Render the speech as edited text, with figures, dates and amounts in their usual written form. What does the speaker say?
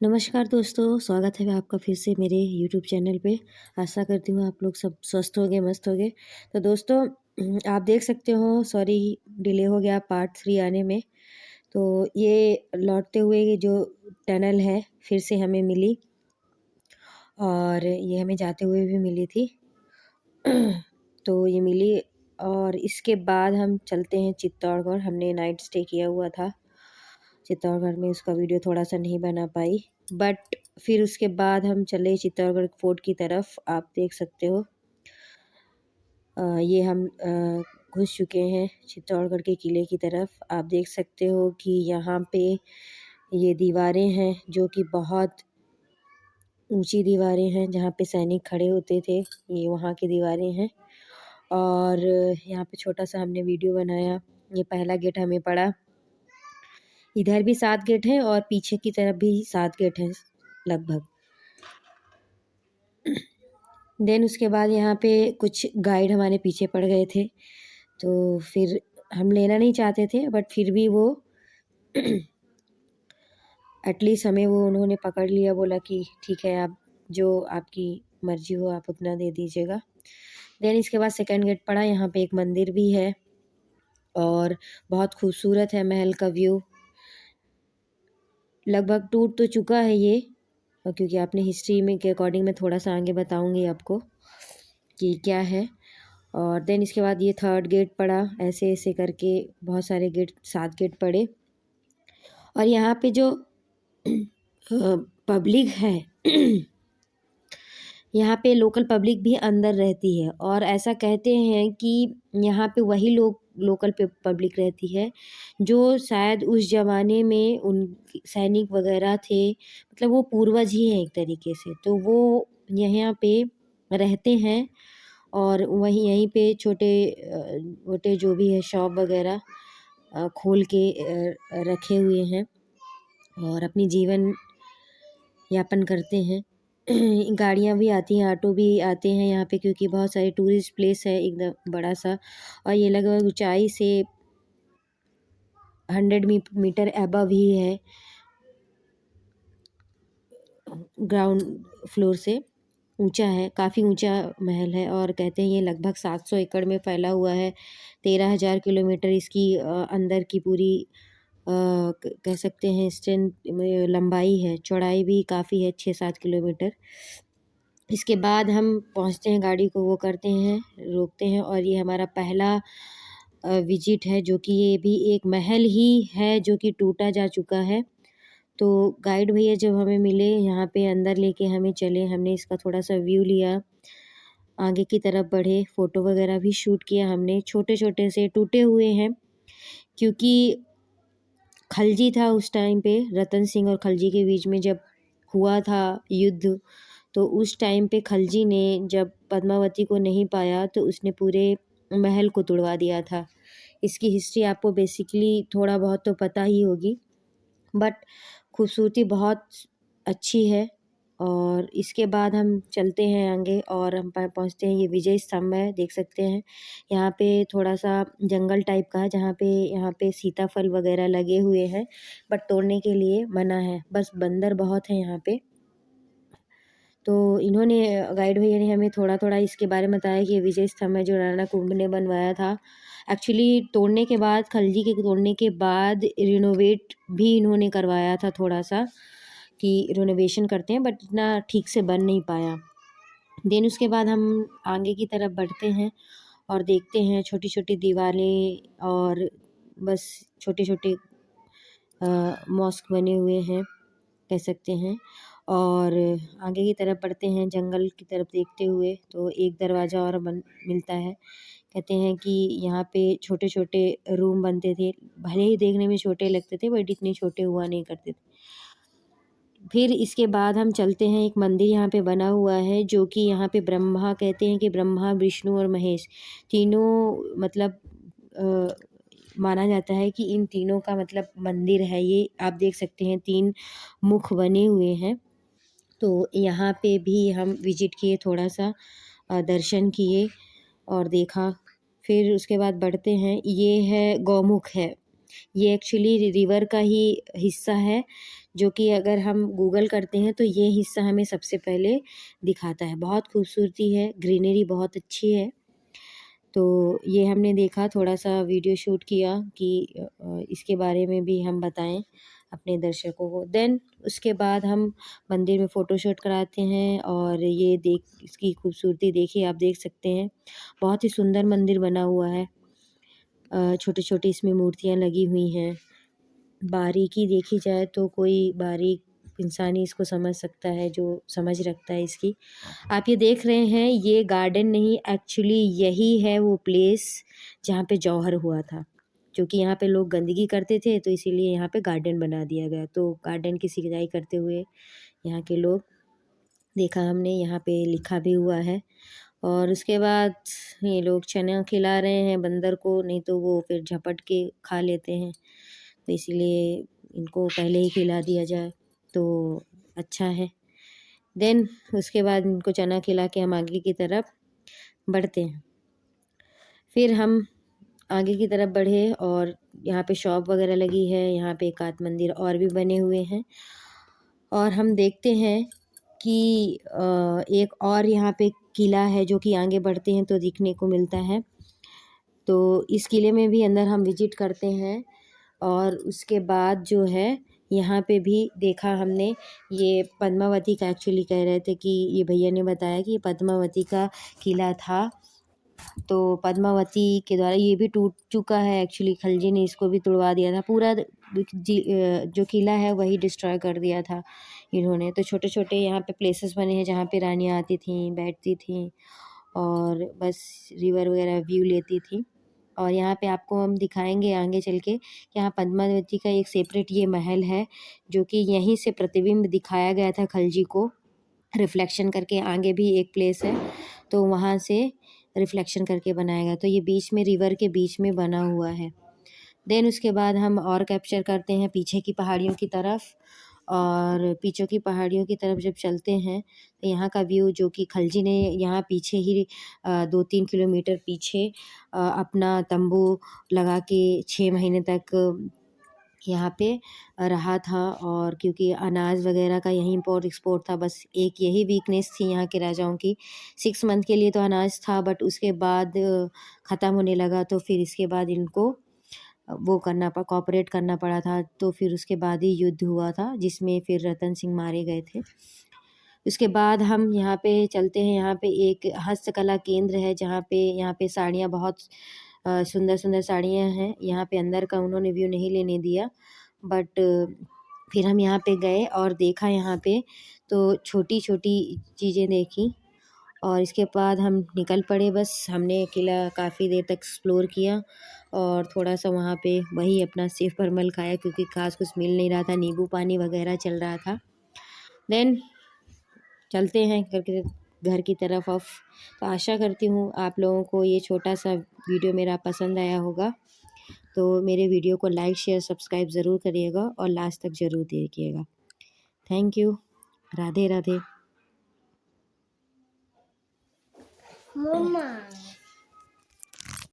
नमस्कार दोस्तों, स्वागत है आपका फिर से मेरे यूट्यूब चैनल पे। आशा करती हूँ आप लोग सब स्वस्थ होंगे, मस्त होंगे। तो दोस्तों आप देख सकते हो, सॉरी डिले हो गया पार्ट 3 आने में। तो ये लौटते हुए ये जो टनल है फिर से हमें मिली और ये हमें जाते हुए भी मिली थी। तो ये मिली और इसके बाद हम चलते हैं चित्तौड़गढ़। हमने नाइट स्टे किया हुआ था चित्तौड़गढ़ में, उसका वीडियो थोड़ा सा नहीं बना पाई। बट फिर उसके बाद हम चले चित्तौड़गढ़ फोर्ट की तरफ। आप देख सकते हो ये हम घुस चुके हैं चित्तौड़गढ़ के किले की तरफ। आप देख सकते हो कि यहाँ पे ये दीवारें हैं जो कि बहुत ऊंची दीवारें हैं, जहाँ पे सैनिक खड़े होते थे। ये वहाँ की दीवारें हैं और यहाँ पे छोटा सा हमने वीडियो बनाया। ये पहला गेट हमें पड़ा। इधर भी 7 गेट हैं और पीछे की तरफ भी 7 गेट हैं लगभग। देन उसके बाद यहाँ पे कुछ गाइड हमारे पीछे पड़ गए थे, तो फिर हम लेना नहीं चाहते थे, बट फिर भी वो एटलीस्ट हमें वो उन्होंने पकड़ लिया, बोला कि ठीक है, आप जो आपकी मर्जी हो आप उतना दे दीजिएगा। देन इसके बाद सेकंड गेट पड़ा। यहाँ पे एक मंदिर भी है और बहुत खूबसूरत है महल का व्यू। लगभग टूट तो चुका है ये, क्योंकि आपने हिस्ट्री में के अकॉर्डिंग मैं थोड़ा सा आगे बताऊंगी आपको कि क्या है। और देन इसके बाद ये थर्ड गेट पड़ा। ऐसे ऐसे करके बहुत सारे गेट, 7 गेट पड़े। और यहाँ पे जो पब्लिक है यहाँ पे लोकल पब्लिक भी अंदर रहती है और ऐसा कहते हैं कि यहाँ पे वही लोग लोकल पब्लिक रहती है जो शायद उस ज़माने में उन सैनिक वगैरह थे, मतलब वो पूर्वज ही हैं एक तरीके से। तो वो यहाँ पे रहते हैं और वहीं यहीं पे छोटे मोटे जो भी है शॉप वगैरह खोल के रखे हुए हैं और अपनी जीवन यापन करते हैं। गाड़ियाँ भी आती हैं, ऑटो भी आते हैं यहाँ पे, क्योंकि बहुत सारे टूरिस्ट प्लेस है एकदम बड़ा सा। और ये लगभग ऊंचाई से 100 मीटर अबव ही है ग्राउंड फ्लोर से, ऊंचा है, काफ़ी ऊंचा महल है। और कहते हैं ये लगभग 700 एकड़ में फैला हुआ है। 13,000 किलोमीटर इसकी अंदर की पूरी कह सकते हैं स्ट्रेंथ, लंबाई है। चौड़ाई भी काफ़ी है, 6-7 किलोमीटर। इसके बाद हम पहुंचते हैं, गाड़ी को वो करते हैं, रोकते हैं। और ये हमारा पहला विजिट है, जो कि ये भी एक महल ही है जो कि टूटा जा चुका है। तो गाइड भैया जब हमें मिले यहाँ पे, अंदर लेके हमें चले, हमने इसका थोड़ा सा व्यू लिया, आगे की तरफ बढ़े, फ़ोटो वगैरह भी शूट किया हमने। छोटे छोटे से टूटे हुए हैं क्योंकि खलजी था उस टाइम पे, रतन सिंह और खलजी के बीच में जब हुआ था युद्ध, तो उस टाइम पे खलजी ने जब पद्मावती को नहीं पाया तो उसने पूरे महल को तुड़वा दिया था। इसकी हिस्ट्री आपको बेसिकली थोड़ा बहुत तो पता ही होगी, बट खूबसूरती बहुत अच्छी है। और इसके बाद हम चलते हैं आगे और हम पहुंचते हैं, ये विजय स्तंभ है, देख सकते हैं। यहाँ पे थोड़ा सा जंगल टाइप का है, जहाँ पे यहाँ पे सीताफल वगैरह लगे हुए हैं, बट तोड़ने के लिए मना है, बस बंदर बहुत है यहाँ पे। तो इन्होंने, गाइड भैया ने हमें थोड़ा थोड़ा इसके बारे में बताया कि ये विजय स्तंभ है जो राणा कुंभ ने बनवाया था। एक्चुअली तोड़ने के बाद, खलजी के तोड़ने के बाद रिनोवेट भी इन्होंने करवाया था थोड़ा सा, कि रिनोवेशन करते हैं, बट इतना ठीक से बन नहीं पाया। देन उसके बाद हम आगे की तरफ बढ़ते हैं और देखते हैं छोटी छोटी दीवारें और बस छोटे छोटे मॉस्क बने हुए हैं, कह सकते हैं। और आगे की तरफ बढ़ते हैं जंगल की तरफ देखते हुए, तो एक दरवाज़ा और मिलता है। कहते हैं कि यहाँ पे छोटे छोटे रूम बनते थे, भले ही देखने में छोटे लगते थे बट इतने छोटे हुआ नहीं करते थे। फिर इसके बाद हम चलते हैं, एक मंदिर यहाँ पे बना हुआ है जो कि यहाँ पे ब्रह्मा, कहते हैं कि ब्रह्मा विष्णु और महेश तीनों, मतलब माना जाता है कि इन तीनों का मतलब मंदिर है ये। आप देख सकते हैं 3 मुख बने हुए हैं। तो यहाँ पे भी हम विजिट किए, थोड़ा सा दर्शन किए और देखा। फिर उसके बाद बढ़ते हैं, ये है गौमुख है, ये एक्चुअली रिवर का ही हिस्सा है, जो कि अगर हम गूगल करते हैं तो ये हिस्सा हमें सबसे पहले दिखाता है। बहुत खूबसूरती है, ग्रीनरी बहुत अच्छी है। तो ये हमने देखा, थोड़ा-सा वीडियो शूट किया कि इसके बारे में भी हम बताएँ अपने दर्शकों को। देन उसके बाद हम मंदिर में फ़ोटोशूट कराते हैं और ये देख इसकी खूबसूरती देखिए, आप देख सकते हैं। बहुत ही सुंदर मंदिर बना हुआ है। छोटी-छोटी इसमें मूर्तियाँ लगी हुई हैं। बारीकी देखी जाए तो कोई बारीक इंसान ही इसको समझ सकता है, जो समझ रखता है इसकी। आप ये देख रहे हैं, ये गार्डन नहीं, एक्चुअली यही है वो प्लेस जहाँ पे जौहर हुआ था। क्योंकि यहाँ पे लोग गंदगी करते थे तो इसीलिए यहाँ पे गार्डन बना दिया गया। तो गार्डन की सिंचाई करते हुए यहाँ के लोग देखा हमने, यहाँ पे लिखा भी हुआ है। और उसके बाद ये लोग चना खिला रहे हैं बंदर को, नहीं तो वो फिर झपट के खा लेते हैं। तो इसीलिए इनको पहले ही खिला दिया जाए तो अच्छा है। देन उसके बाद इनको चना खिला के हम आगे की तरफ बढ़ते हैं। फिर हम आगे की तरफ बढ़े और यहाँ पे शॉप वगैरह लगी है, यहाँ पे एक आध मंदिर और भी बने हुए हैं। और हम देखते हैं कि एक और यहाँ पे किला है जो कि आगे बढ़ते हैं तो दिखने को मिलता है। तो इस किले में भी अंदर हम विज़िट करते हैं और उसके बाद जो है यहाँ पे भी देखा हमने, ये पद्मावती का एक्चुअली कह रहे थे कि ये भैया ने बताया कि ये पद्मावती का किला था। तो पद्मावती के द्वारा ये भी टूट चुका है एक्चुअली, खलजी ने इसको भी तुड़वा दिया था। पूरा जो किला है वही डिस्ट्रॉय कर दिया था इन्होंने। तो छोटे-छोटे यहाँ पे प्लेसेस बने हैं जहाँ पे रानियाँ आती थीं, बैठती थीं और बस रिवर वगैरह व्यू लेती थीं। और यहाँ पे आपको हम दिखाएँगे आगे चल के, यहाँ पद्मावती का एक सेपरेट ये महल है, जो कि यहीं से प्रतिबिंब दिखाया गया था खलजी को। रिफ्लेक्शन करके आगे भी एक प्लेस है, तो वहाँ से रिफ्लेक्शन करके बनाया गया। तो ये बीच में, रिवर के बीच में बना हुआ है। देन उसके बाद हम और कैप्चर करते हैं पीछे की पहाड़ियों की तरफ। और पीछे की पहाड़ियों की तरफ जब चलते हैं तो यहाँ का व्यू, जो कि खलजी ने यहाँ पीछे ही 2-3 किलोमीटर पीछे अपना तंबू लगा के 6 महीने तक यहाँ पे रहा था। और क्योंकि अनाज वगैरह का यहीं इम्पोर्ट एक्सपोर्ट था, बस एक यही वीकनेस थी यहाँ के राजाओं की। 6 मंथ के लिए तो अनाज था, बट उसके बाद ख़त्म होने लगा, तो फिर इसके बाद इनको वो कोऑपरेट करना पड़ा था। तो फिर उसके बाद ही युद्ध हुआ था, जिसमें फिर रतन सिंह मारे गए थे। उसके बाद हम यहाँ पे चलते हैं, यहाँ पे एक हस्तकला केंद्र है जहाँ पे साड़ियाँ बहुत सुंदर-सुंदर साड़ियाँ हैं। यहाँ पे अंदर का उन्होंने व्यू नहीं लेने दिया, बट फिर हम यहाँ पे गए और देखा यहाँ पे, तो छोटी-छोटी चीज़ें देखी और इसके बाद हम निकल पड़े। बस हमने किला काफ़ी देर तक एक्सप्लोर किया और थोड़ा-सा वहाँ पे वही अपना सेव परमल खाया, क्योंकि ख़ास कुछ मिल नहीं रहा था, नींबू पानी वगैरह चल रहा था। देन चलते हैं करके घर की तरफ अब। तो आशा करती हूँ आप लोगों को ये छोटा-सा वीडियो मेरा पसंद आया होगा। तो मेरे वीडियो को लाइक, शेयर, सब्सक्राइब ज़रूर करिएगा और लास्ट तक ज़रूर देखिएगा। Thank you. Radhe Radhe. Mamma